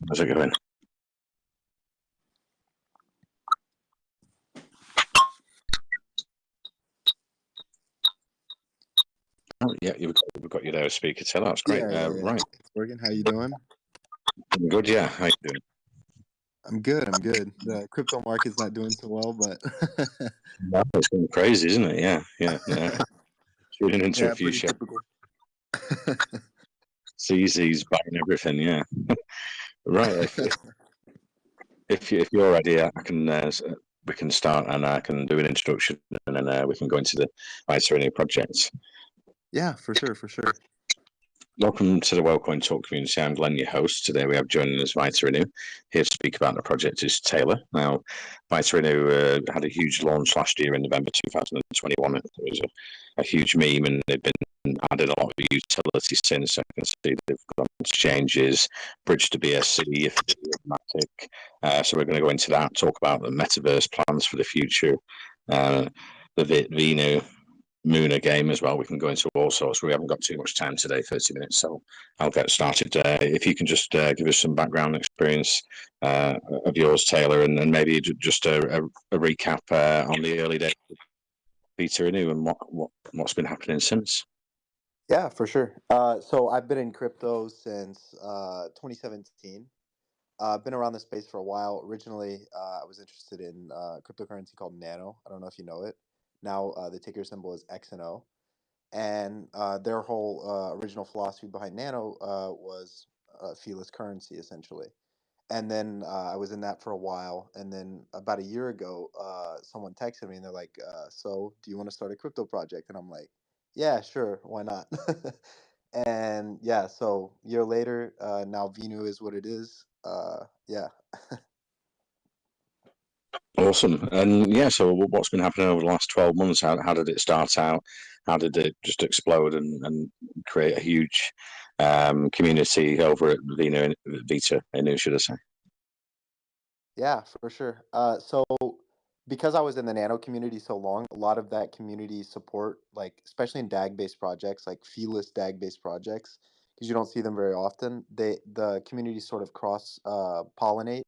How's it going? Oh, yeah, we've got you there, speaker. So that's great. Yeah. Right. It's working. How you doing? Good, yeah. How you doing? I'm good. The crypto market's not doing so well, but No, it's going crazy, isn't it? Yeah. Tuning into a yeah, few pretty shares. typical. CZ's buying everything, yeah. Right. If you're ready, I can we can start and I can do an introduction and then we can go into the VitaInu project. Yeah, for sure. Welcome to the Wellcoin Talk community. I'm Glenn, your host. Today we have joining us VitaInu. Here to speak about the project is Taylor. Now, VitaInu had a huge launch last year in November 2021. It was a huge meme and they've been added a lot of utility since. I can see they've got changes, bridge to BSC, Matic. So we're going to go into that, talk about the metaverse plans for the future, the VitaInu Mooner game as well. We can go into all sorts. We haven't got too much time today, 30 minutes, so I'll get started. If you can just give us some background experience of yours, Taylor, and maybe just a recap on the early days of VitaInu and what's been happening since. Yeah, for sure. So I've been in crypto since 2017. I've been around the space for a while. Originally, I was interested in cryptocurrency called Nano. I don't know if you know it. Now, the ticker symbol is XNO. And their whole original philosophy behind Nano was fiatless currency, essentially. And then I was in that for a while, and then about a year ago, someone texted me and they're like, "So, do you want to start a crypto project?" And I'm like, "Yeah, sure, why not?" And yeah, so year later, now Vinu is what it is. Yeah. Awesome. And yeah, so what's been happening over the last 12 months? How did it start out? How did it just explode and create a huge community over at VitaInu, should I say? Yeah, for sure. So because I was in the nano community so long, a lot of that community support, like especially in DAG-based projects, like feeless DAG-based projects, because you don't see them very often, the community sort of cross pollinate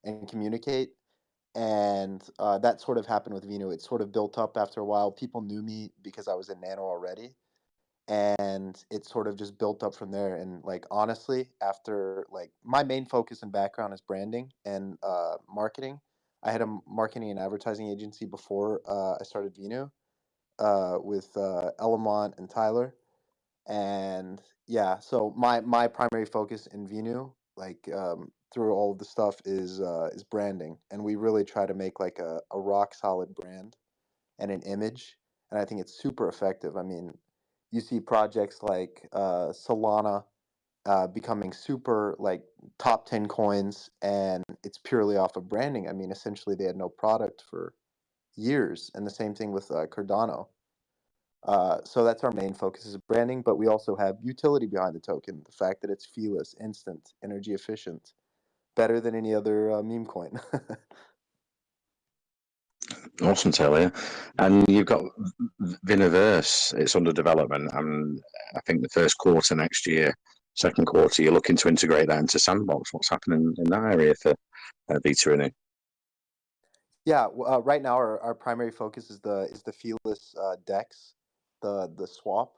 and communicate. And that sort of happened with Vino. It sort of built up after a while. People knew me because I was in nano already, and it sort of just built up from there. And like honestly, after like my main focus and background is branding and marketing. I had a marketing and advertising agency before I started Vinu with Elamont and Tyler. And yeah, so my primary focus in Vinu, like through all of the stuff, is branding, and we really try to make like a rock solid brand and an image, and I think it's super effective. I mean, you see projects like Solana becoming super like top 10 coins, and it's purely off of branding. I mean, essentially, they had no product for years, and the same thing with Cardano. So that's our main focus is branding, but we also have utility behind the token. The fact that it's feeless, instant, energy efficient, better than any other meme coin. Awesome, Taylor. And you've got Viniverse, it's under development, and I think the first quarter next year, second quarter, you're looking to integrate that into Sandbox. What's happening in that area for VitaInu? Yeah, right now our primary focus is the feeless Dex, the swap.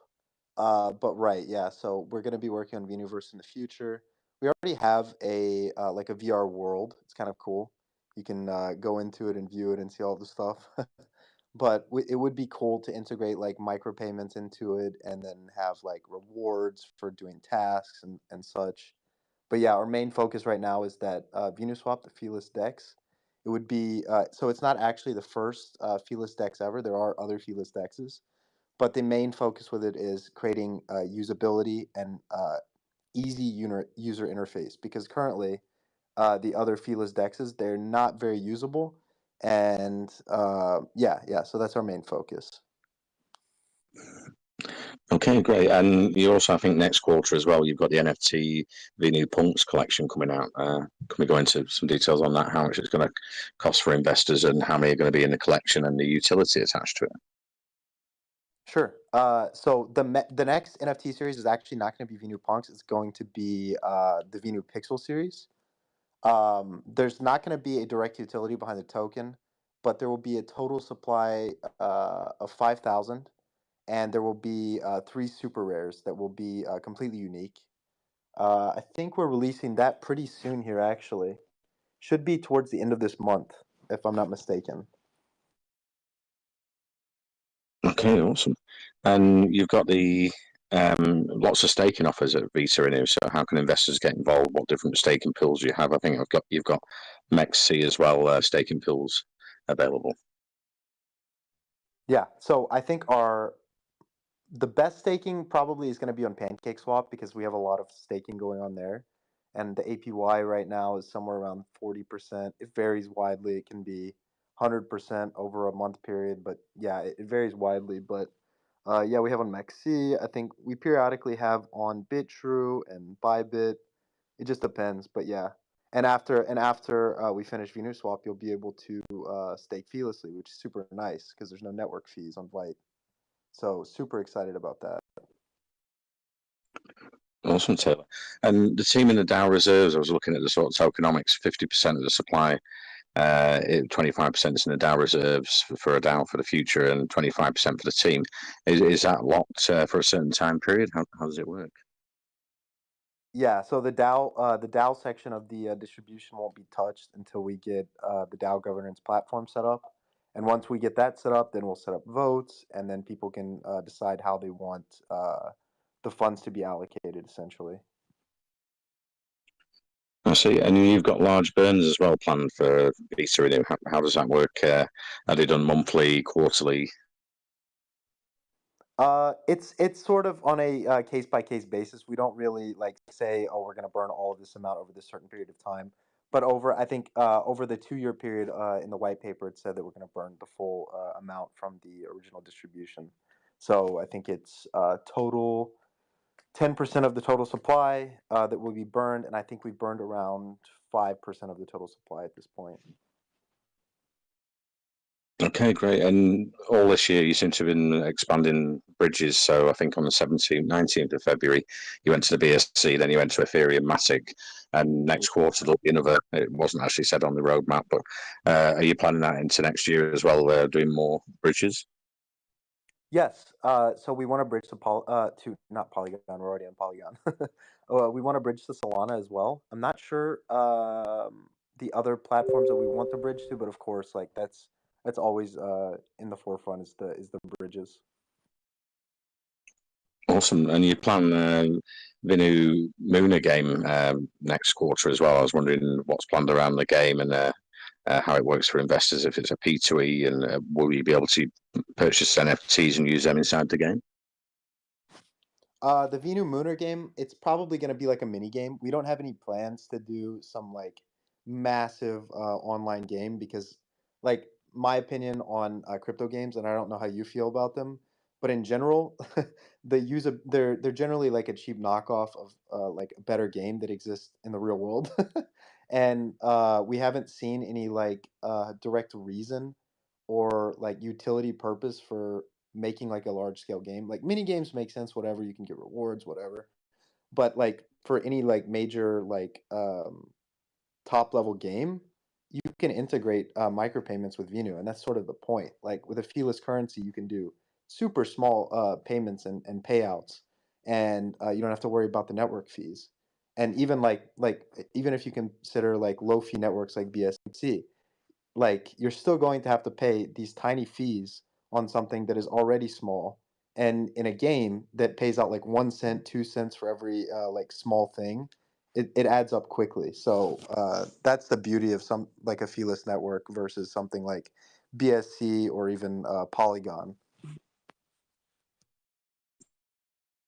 But right, yeah. So we're gonna be working on Veniverse in the future. We already have a like a VR world. It's kind of cool. You can go into it and view it and see all the stuff. But it would be cool to integrate like micropayments into it and then have like rewards for doing tasks and such. But yeah, our main focus right now is that Venuswap, the Feeless Dex. It would be so it's not actually the first Feeless Dex ever. There are other Feeless Dexes, but the main focus with it is creating usability and easy user interface. Because currently, the other Feeless Dexes they're not very usable, and yeah. So that's our main focus. Okay, great. And you also, I think, next quarter as well, you've got the NFT Vinu Punks collection coming out. Can we go into some details on that? How much it's going to cost for investors and how many are going to be in the collection and the utility attached to it? Sure. So the next NFT series is actually not going to be Venu Punks. It's going to be the Venu Pixel series. There's not going to be a direct utility behind the token, but there will be a total supply of 5,000, and there will be three super rares that will be completely unique. I think we're releasing that pretty soon here, actually. Should be towards the end of this month, if I'm not mistaken. Okay, awesome. And you've got the lots of staking offers at VitaInu. So how can investors get involved? What different staking pools you have? I think you've got MEXC as well, staking pools available. Yeah, so I think our the best staking probably is going to be on PancakeSwap because we have a lot of staking going on there, and the APY right now is somewhere around 40%. It varies widely. It can be 100% over a month period, but yeah, it varies widely. But yeah, we have on MEXC. I think we periodically have on BitTrue and Bybit. It just depends, but yeah. And after we finish VenuSwap, you'll be able to stake feelessly, which is super nice because there's no network fees on Vite. So super excited about that. Awesome, Taylor. And the team in the DAO reserves, I was looking at the sort of tokenomics, 50% of the supply, 25% is in the DAO reserves for a DAO for the future, and 25% for the team. Is that locked for a certain time period? How does it work? Yeah, so the DAO section of the distribution won't be touched until we get the DAO governance platform set up. And once we get that set up, then we'll set up votes, and then people can decide how they want the funds to be allocated, essentially. I see. And you've got large burns as well planned for Visa. How does that work? Are they done monthly, quarterly? It's sort of on a case by case basis. We don't really like say, oh, we're going to burn all of this amount over this certain period of time. But I think over the 2 year period in the white paper, it said that we're going to burn the full amount from the original distribution. So I think it's total 10% of the total supply that will be burned, and I think we've burned around 5% of the total supply at this point. Okay, great. And all this year, you seem to have been expanding bridges. So I think on the 17th, 19th of February, you went to the BSC, then you went to Ethereum Matic, and next quarter there'll be another. It wasn't actually said on the roadmap, but are you planning that into next year as well, doing more bridges? Yes. So we want to bridge to not Polygon. We're already on Polygon. We want to bridge to Solana as well. I'm not sure the other platforms that we want to bridge to, but of course, like that's always in the forefront is the bridges. Awesome. And you plan the new Muna game next quarter as well. I was wondering what's planned around the game and how it works for investors if it's a P2E, and will you be able to purchase NFTs and use them inside the game? The Venu Mooner game, it's probably going to be like a mini game. We don't have any plans to do some like massive online game because, like, my opinion on crypto games, and I don't know how you feel about them, but in general, they're generally like a cheap knockoff of like a better game that exists in the real world, and we haven't seen any like direct reason or like utility purpose for making like a large scale game. Like mini games make sense, whatever, you can get rewards, whatever. But like for any like major like top level game, you can integrate micropayments with Venu, and that's sort of the point. Like with a feeless currency, you can do super small payments and payouts, and you don't have to worry about the network fees. And even even if you consider like low fee networks like BSC, like you're still going to have to pay these tiny fees on something that is already small, and in a game that pays out like 1 cent 2 cents for every like small thing, it adds up quickly. So that's the beauty of some like a feeless network versus something like BSC or even Polygon.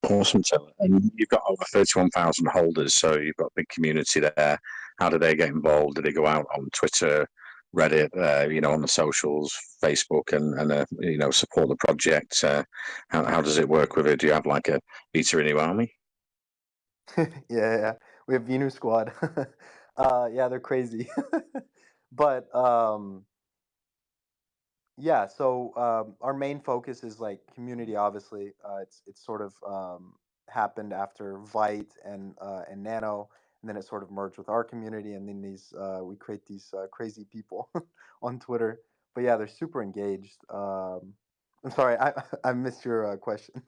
Awesome, Taylor. And you've got over 31,000 holders, so you've got a big community there. How do they get involved? Do they go out on Twitter, Reddit, on the socials, Facebook, and support the project? How does it work with it? Do you have like a Beta Renew army? Yeah, we have Venu Squad. Yeah, they're crazy. But yeah, so our main focus is like community. Obviously, it's sort of happened after Vite and Nano. and then it sort of merged with our community, and then we create these crazy people on Twitter. But yeah, they're super engaged. I'm sorry, I missed your question.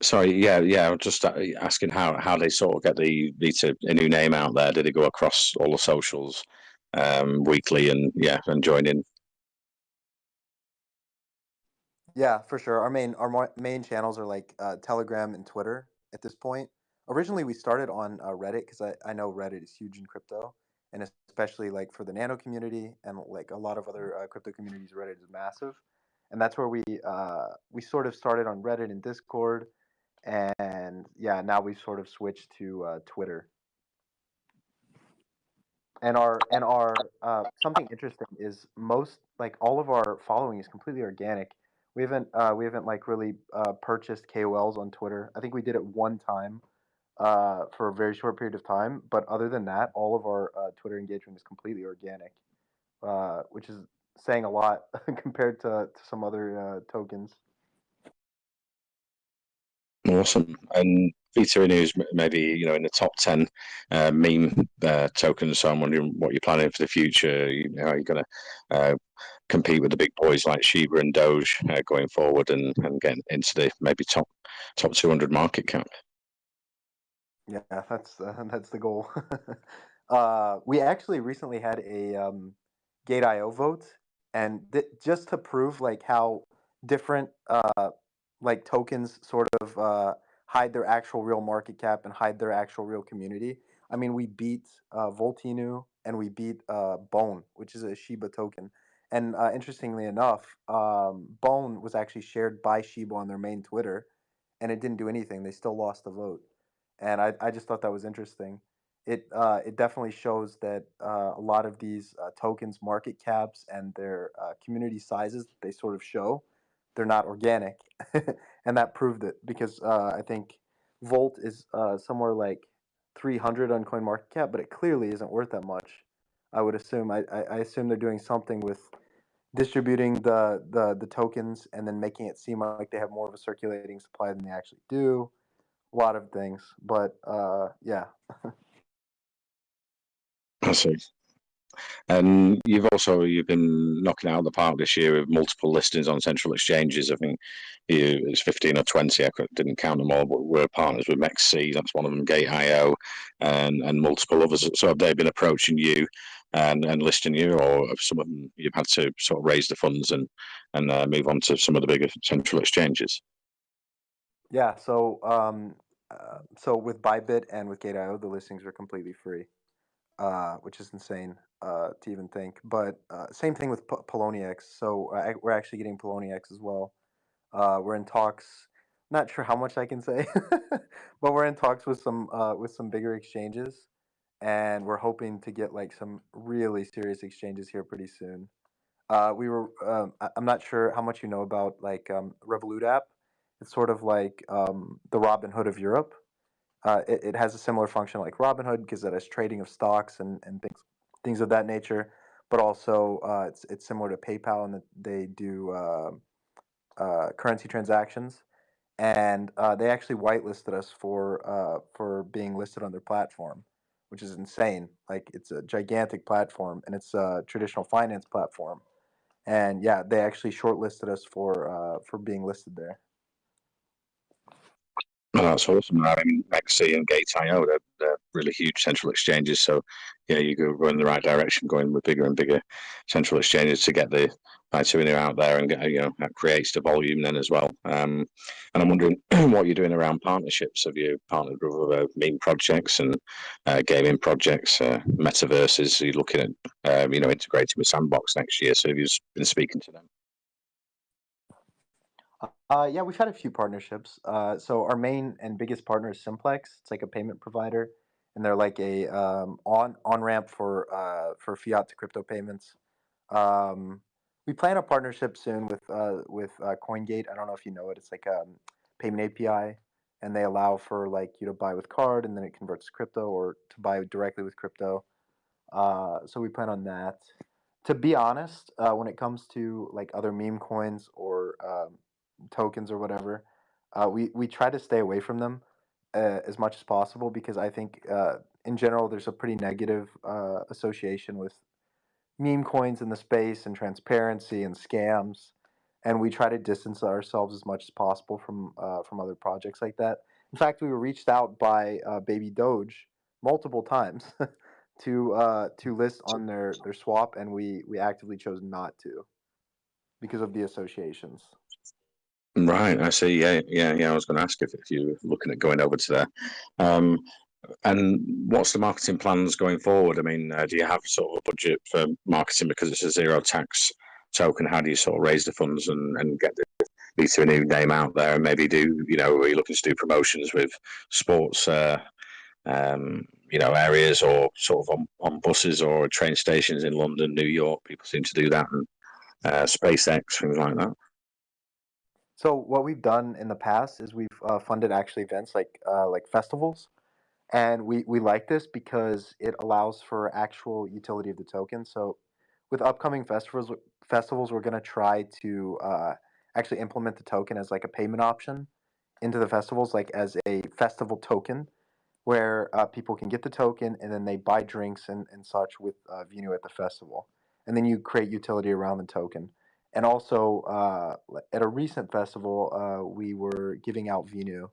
Sorry, yeah. I was just asking how they sort of get the VitaInu name out there. Did it go across all the socials weekly and and join in? Yeah, for sure. Our main channels are like Telegram and Twitter at this point. Originally, we started on Reddit because I know Reddit is huge in crypto, and especially like for the nano community and like a lot of other crypto communities, Reddit is massive, and that's where we sort of started on Reddit and Discord, and yeah, now we've sort of switched to Twitter. And our something interesting is most like all of our following is completely organic. We haven't like really purchased KOLs on Twitter. I think we did it one time for a very short period of time, but other than that, all of our Twitter engagement is completely organic, which is saying a lot compared to some other tokens. Awesome. And VitaInu is maybe in the top 10 meme tokens. So I'm wondering what you're planning for the future. Are you going to compete with the big boys like Shiba and Doge going forward and get into the maybe top 200 market cap? Yeah, that's the goal. We actually recently had a Gate.io vote, and just to prove like how different like tokens sort of hide their actual real market cap and hide their actual real community. I mean, we beat VitaInu and we beat Bone, which is a Shiba token. And interestingly enough, Bone was actually shared by Shiba on their main Twitter, and it didn't do anything. They still lost the vote, and I just thought that was interesting. It definitely shows that a lot of these tokens market caps and their community sizes that they sort of show, they're not organic, and that proved it because I think Volt is somewhere like 300 on CoinMarketCap, but it clearly isn't worth that much. I would assume. I assume they're doing something with distributing the tokens and then making it seem like they have more of a circulating supply than they actually do. A lot of things, but yeah. I see. And you've been knocking out of the park this year with multiple listings on central exchanges. I think it's 15 or 20. Didn't count them all, but we're partners with MEXC. That's one of them, Gate.io, and multiple others. So have they been approaching you and listing you, or have some of them you've had to sort of raise the funds and move on to some of the bigger central exchanges? Yeah, so with Bybit and with Gate.io, the listings are completely free, which is insane to even think. But same thing with Poloniex. So we're actually getting Poloniex as well. We're in talks. Not sure how much I can say, but we're in talks with some bigger exchanges, and we're hoping to get like some really serious exchanges here pretty soon. I'm not sure how much you know about like Revolut app. It's sort of like the Robinhood of Europe. It has a similar function like Robinhood because it has trading of stocks and things of that nature. But also, it's similar to PayPal in that they do currency transactions, and they actually whitelisted us for being listed on their platform, which is insane. Like it's a gigantic platform, and it's a traditional finance platform. And yeah, they actually shortlisted us for being listed there. Oh, that's awesome. I mean, XC and Gate.io, they're really huge central exchanges. So, yeah, you go in the right direction, going with bigger and bigger central exchanges to get the VitaInu out there and get, that creates the volume then as well. And I'm wondering what you're doing around partnerships. Have you partnered with other meme projects and gaming projects, metaverses? Are you looking at, integrating with Sandbox next year? So have you been speaking to them? Yeah, we've had a few partnerships. So our main and biggest partner is Simplex. It's like a payment provider, and they're like a on ramp for fiat to crypto payments. Um, we plan a partnership soon with CoinGate. I don't know if you know it. It's like a payment API, and they allow for like you to buy with card, and then it converts to crypto, or to buy directly with crypto. So we plan on that. To be honest, when it comes to like other meme coins or tokens or whatever, we try to stay away from them. as much as possible, because I think in general there's a pretty negative association with meme coins in the space and transparency and scams, and we try to distance ourselves as much as possible from other projects like that. In fact, we were reached out by Baby Doge multiple times to list on their swap, and we actively chose not to because of the associations. Right, I see. Yeah. I was going to ask if you were looking at going over to there. Um, and what's the marketing plans going forward? I mean, do you have sort of a budget for marketing because it's a zero tax token? How do you sort of raise the funds and get the VitaInu name out there? And maybe are you looking to do promotions with sports, areas or sort of on buses or train stations in London, New York? People seem to do that, and SpaceX, things like that. So what we've done in the past is we've funded actually events like festivals, and we like this because it allows for actual utility of the token. So with upcoming festivals, we're going to try to actually implement the token as like a payment option into the festivals, like as a festival token, where people can get the token and then they buy drinks and such with Vinu at the festival. And then you create utility around the token. And also, at a recent festival, we were giving out Vinu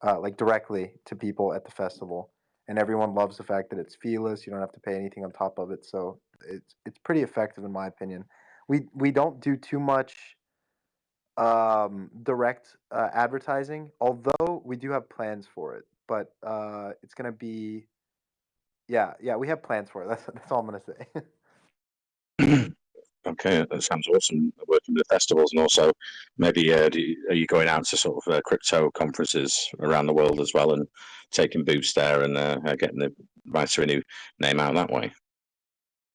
like directly to people at the festival. And everyone loves the fact that it's feeless. You don't have to pay anything on top of it. So it's pretty effective in my opinion. We don't do too much direct advertising, although we do have plans for it. But it's gonna be, yeah, we have plans for it. That's all I'm gonna say. Okay, that sounds awesome. Working with festivals, and also maybe are you going out to sort of crypto conferences around the world as well, and taking booths there and getting the VitaInu name out that way?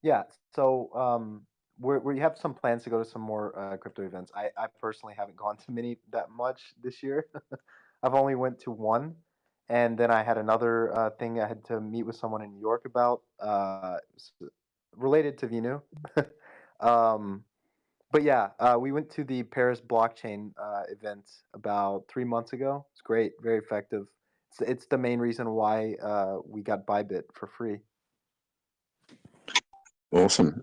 Yeah, so we have some plans to go to some more crypto events. I personally haven't gone to many that much this year. I've only went to one, and then I had another thing I had to meet with someone in New York about, related to Vinu. um, but yeah, we went to the Paris blockchain event about 3 months ago. It's great, very effective. It's the main reason why we got Bybit for free. Awesome.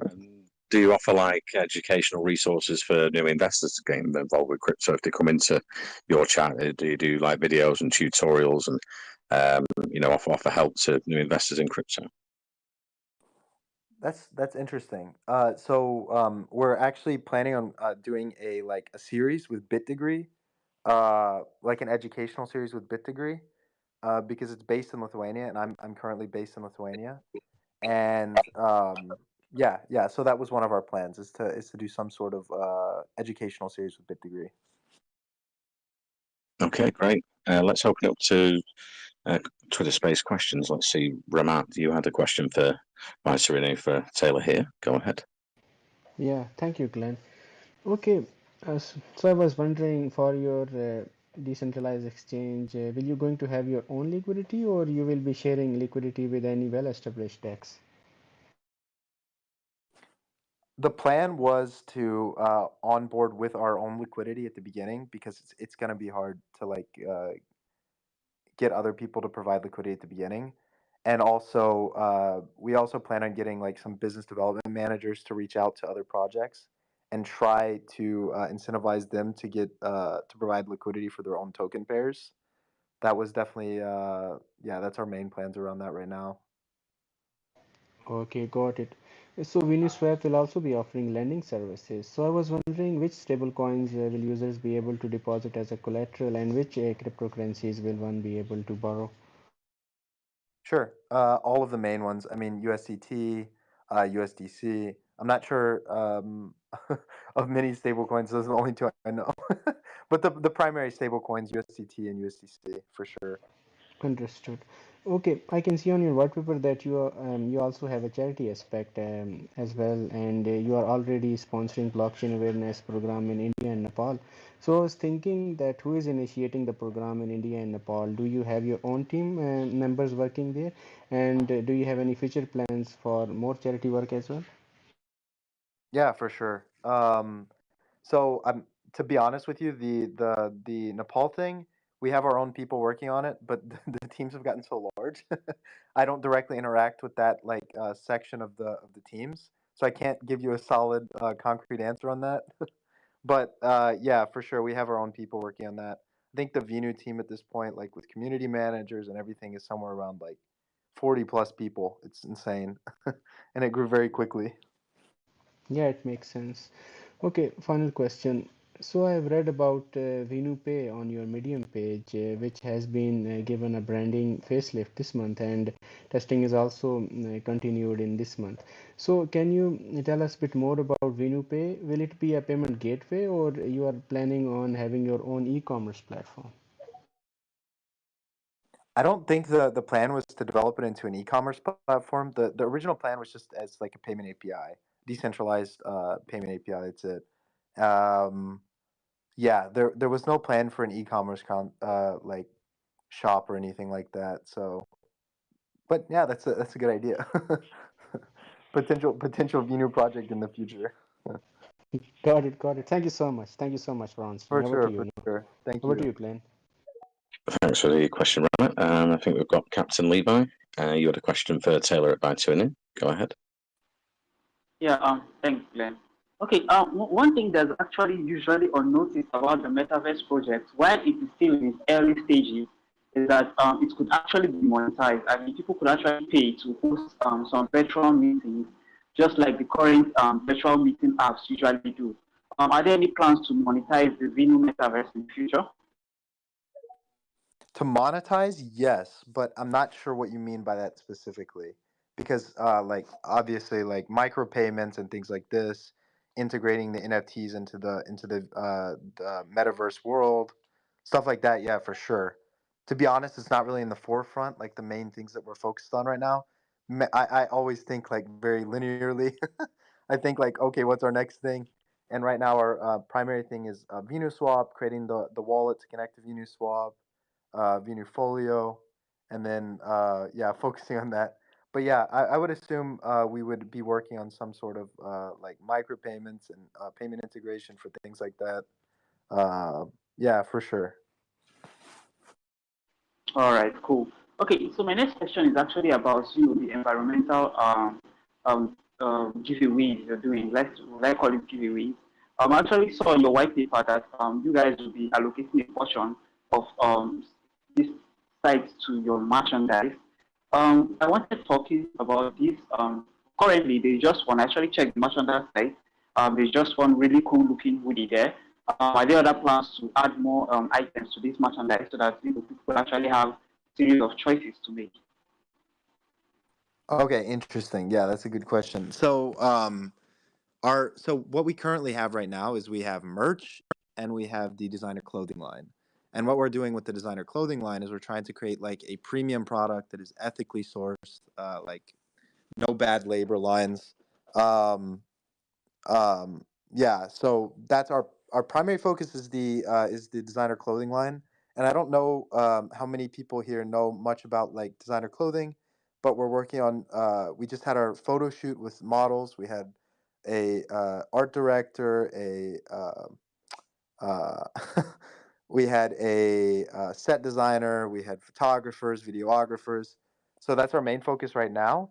Do you offer like educational resources for new investors to get involved with crypto if they come into your chat? Do you do like videos and tutorials and offer help to new investors in crypto? That's interesting. So we're actually planning on doing a series with BitDegree, like an educational series with BitDegree, because it's based in Lithuania, and I'm currently based in Lithuania, and yeah. So that was one of our plans, is to do some sort of educational series with BitDegree. Okay, great. Let's open it up to Twitter Space questions. Let's see, Ramat, you had a question for VitaInu for Taylor here. Go ahead. Yeah, thank you, Glenn. Okay, so I was wondering for your decentralized exchange, will you going to have your own liquidity or you will be sharing liquidity with any well-established DEX? The plan was to onboard with our own liquidity at the beginning, because it's going to be hard to get other people to provide liquidity at the beginning. And also, we also plan on getting like some business development managers to reach out to other projects and try to incentivize them to get to provide liquidity for their own token pairs. That was definitely, yeah, that's our main plans around that right now. Okay, got it. So Uniswap will also be offering lending services. So I was wondering which stablecoins will users be able to deposit as a collateral and which cryptocurrencies will one be able to borrow? Sure. All of the main ones. I mean, USDT, USDC. I'm not sure of many stable coins. Those are the only two I know. But the primary stable coins, USDT and USDC, for sure. Understood. Okay, I can see on your white paper that you also have a charity aspect as well, and you are already sponsoring blockchain awareness program in India and Nepal. So I was thinking that who is initiating the program in India and Nepal? Do you have your own team members working there, and do you have any future plans for more charity work as well? Yeah, for sure. So to be honest with you, the Nepal thing, we have our own people working on it, but the teams have gotten so large. I don't directly interact with that like section of the teams, so I can't give you a solid concrete answer on that. But yeah, for sure, we have our own people working on that. I think the VINU team at this point, like with community managers and everything, is somewhere around like 40 plus people. It's insane, and it grew very quickly. Yeah, it makes sense. Okay, final question. So I've read about VinuPay on your Medium page, which has been given a branding facelift this month, and testing is also continued in this month. So can you tell us a bit more about VinuPay? Will it be a payment gateway, or you are planning on having your own e-commerce platform? I don't think the plan was to develop it into an e-commerce platform. The original plan was just as like a payment API, decentralized payment API. That's it. Um, yeah, there was no plan for an e-commerce like shop or anything like that. So, but yeah, that's a good idea. Potential Venu project in the future. Got it, got it. Thank you so much. Thank you so much for answering. For Over to sure, you. for sure. Thank Over to you. you, Glenn. Thanks for the question, Robert. I think we've got Captain Levi. You had a question for Taylor at VitaInu. Go ahead. Yeah, thanks, Glenn. Okay, one thing that's actually usually unnoticed about the Metaverse project, while it is still in its early stages, is that it could actually be monetized. I mean, people could actually pay to host some virtual meetings, just like the current virtual meeting apps usually do. Are there any plans to monetize the Venu Metaverse in the future? To monetize, yes, but I'm not sure what you mean by that specifically. Because like obviously like micropayments and things like this, integrating the NFTs into the metaverse world, stuff like that, yeah, for sure. To be honest, it's not really in the forefront, like the main things that we're focused on right now. I always think like very linearly. I think like, okay, what's our next thing? And right now our primary thing is VenuSwap, creating the wallet to connect to VenuSwap, Venufolio, and then yeah, focusing on that. But yeah, I would assume we would be working on some sort of like micropayments and payment integration for things like that. Uh, yeah, for sure. All right, cool. Okay, so my next question is actually about the environmental giveaways you're doing. Let's call it giveaways. I actually saw in your white paper that you guys will be allocating a portion of this site to your merchandise. I wanted talking about this. Currently, there's just one. I actually checked the merchandise site. There's just one really cool looking hoodie there. Are there other plans to add more items to this merchandise so that people actually have a series of choices to make? Okay, interesting. Yeah, that's a good question. So so what we currently have right now is we have merch and we have the designer clothing line. And what we're doing with the designer clothing line is we're trying to create like a premium product that is ethically sourced, like no bad labor lines. Um, yeah, so that's our primary focus is the designer clothing line. And I don't know how many people here know much about like designer clothing, but we're working on we just had our photo shoot with models. We had a art director, a uh, we had a set designer, we had photographers, videographers. So that's our main focus right now,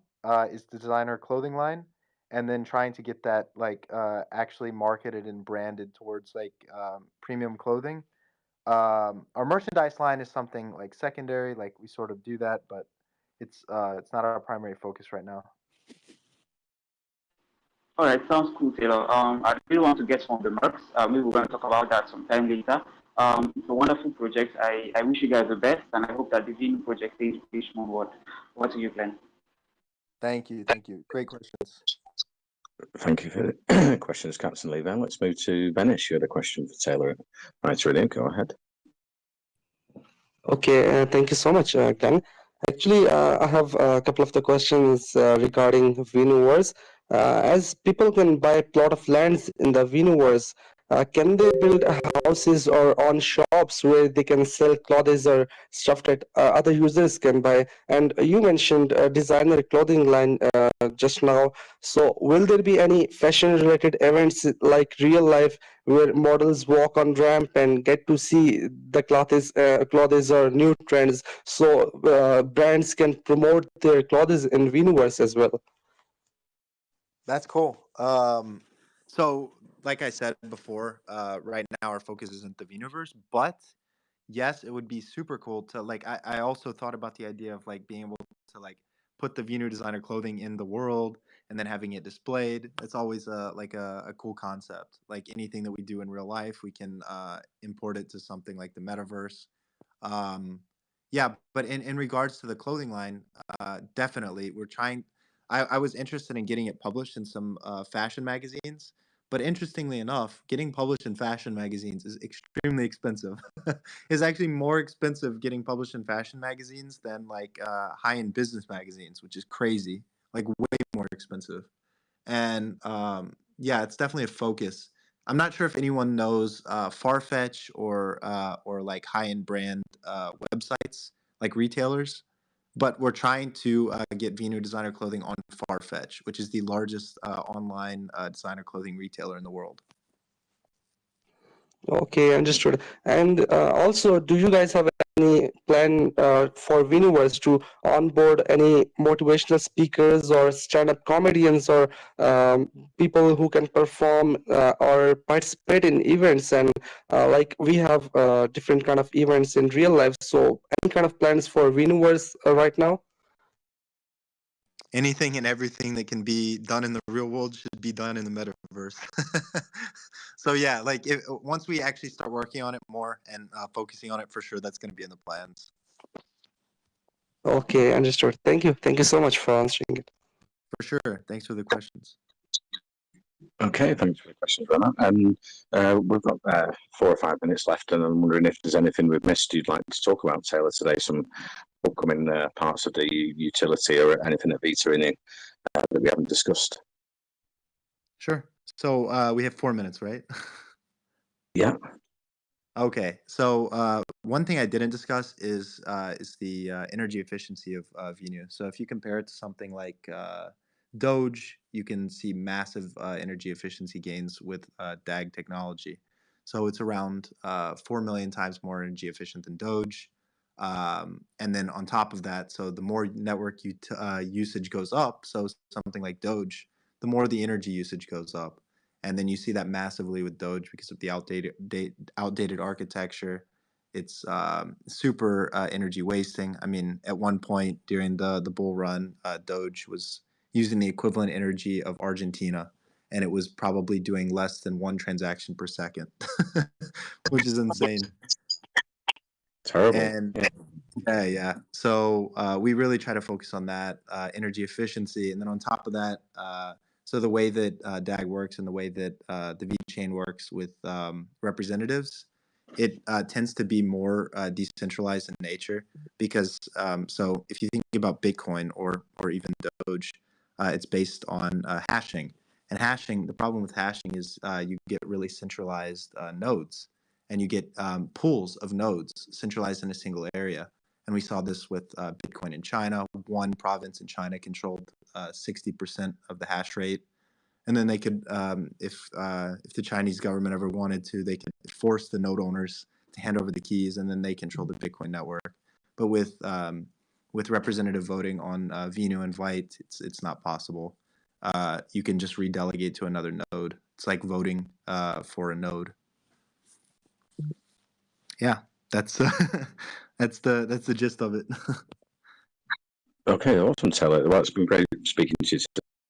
is the designer clothing line, and then trying to get that like actually marketed and branded towards like premium clothing. Our merchandise line is something like secondary, like we sort of do that, but it's not our primary focus right now. All right, sounds cool, Taylor. I really want to get some of the marks. Maybe we're going to talk about that sometime later. It's a wonderful project. I wish you guys the best, and I hope that the Vinu project is push forward. What do you plan? Thank you, thank you. Great questions. Thank you for the questions, Captain Levi. Let's move to Benish. You had a question for Taylor. Right, really, go ahead. Okay, thank you so much, Glenn. Actually, I have a couple of the questions regarding Venuverse. As people can buy a plot of lands in the Venuverse, can they build houses or on shops where they can sell clothes or stuff that other users can buy? And you mentioned designer clothing line just now. So will there be any fashion related events like real life where models walk on ramp and get to see the clothes or new trends, so brands can promote their clothes in Viniverse as well? That's cool. So like I said before, right now our focus isn't the Vuniverse, but yes, it would be super cool to like. I also thought about the idea of like being able to like put the Vinu designer clothing in the world and then having it displayed. It's always a cool concept. Like anything that we do in real life, we can import it to something like the metaverse. Um, yeah, but in regards to the clothing line, definitely we're trying. I was interested in getting it published in some fashion magazines, but interestingly enough, getting published in fashion magazines is extremely expensive. It's actually more expensive getting published in fashion magazines than like high-end business magazines, which is crazy. Like way more expensive. And yeah, it's definitely a focus. I'm not sure if anyone knows Farfetch or like high-end brand websites like retailers, but we're trying to get Vinu designer clothing on Farfetch, which is the largest online designer clothing retailer in the world. Okay, understood. And also, do you guys have any plan for Viniverse to onboard any motivational speakers or stand-up comedians or people who can perform or participate in events? And like we have different kind of events in real life. So, any kind of plans for Viniverse right now? Anything and everything that can be done in the real world should be done in the metaverse. So yeah, like once we actually start working on it more and focusing on it, for sure that's going to be in the plans. Okay, understood. Thank you. Thank you so much for answering it. For sure. Thanks for the questions. Okay, thanks for the questions, Rana. And we've got 4 or 5 minutes left, and I'm wondering if there's anything we've missed you'd like to talk about, Taylor, today, some upcoming parts of the utility or anything at VitaInu that we haven't discussed. Sure. So we have 4 minutes, right? Yeah. Okay. So one thing I didn't discuss is the energy efficiency of Venu. So if you compare it to something like Doge, you can see massive energy efficiency gains with DAG technology. So it's around 4 million times more energy efficient than Doge. And then on top of that, so the more network usage goes up, so something like Doge, the more the energy usage goes up. And then you see that massively with Doge because of the outdated architecture. It's super energy wasting. I mean, at one point during the bull run, Doge was using the equivalent energy of Argentina, and it was probably doing less than 1 transaction per second, which is insane. Terrible. And yeah. So we really try to focus on that energy efficiency, and then on top of that, so the way that DAG works and the way that the V chain works with representatives, it tends to be more decentralized in nature because so if you think about Bitcoin or even Doge, it's based on hashing. And hashing, the problem with hashing is you get really centralized nodes, and you get pools of nodes centralized in a single area. And we saw this with Bitcoin in China. One province in China controlled 60% of the hash rate, and then they could, if the Chinese government ever wanted to, they could force the node owners to hand over the keys, and then they control the Bitcoin network. But with representative voting on Vinu and Vite, it's not possible. You can just redelegate to another node. It's like voting for a node. Yeah, that's that's the gist of it. Okay, awesome, Taylor. Well, it's been great speaking to you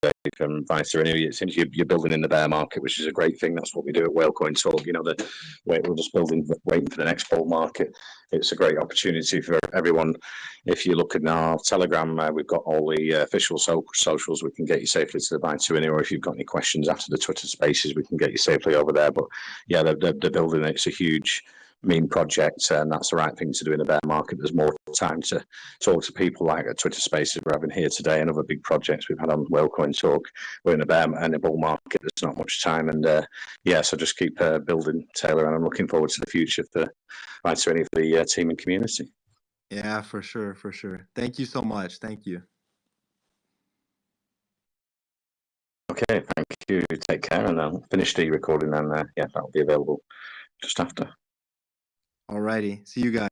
today from VitaInu. It seems you're building in the bear market, which is a great thing. That's what we do at Whalecoin Talk. You know, we're just building, waiting for the next bull market. It's a great opportunity for everyone. If you look at our Telegram, we've got all the official socials. We can get you safely to the VitaInu, or if you've got any questions after the Twitter Spaces, we can get you safely over there. But yeah, they're building it. It's a huge meme project, and that's the right thing to do in a bear market. There's more time to talk to people like at Twitter Spaces we're having here today and other big projects we've had on Wellcoin Talk. We're in a bear and a bull market. There's not much time, and so just keep building, Taylor, and I'm looking forward to the future for VitaInu for the team and community. Yeah, for sure, for sure. Thank you so much. Thank you. Okay, thank you. Take care, and I'll finish the recording, and that'll be available just after. Alrighty. See you guys.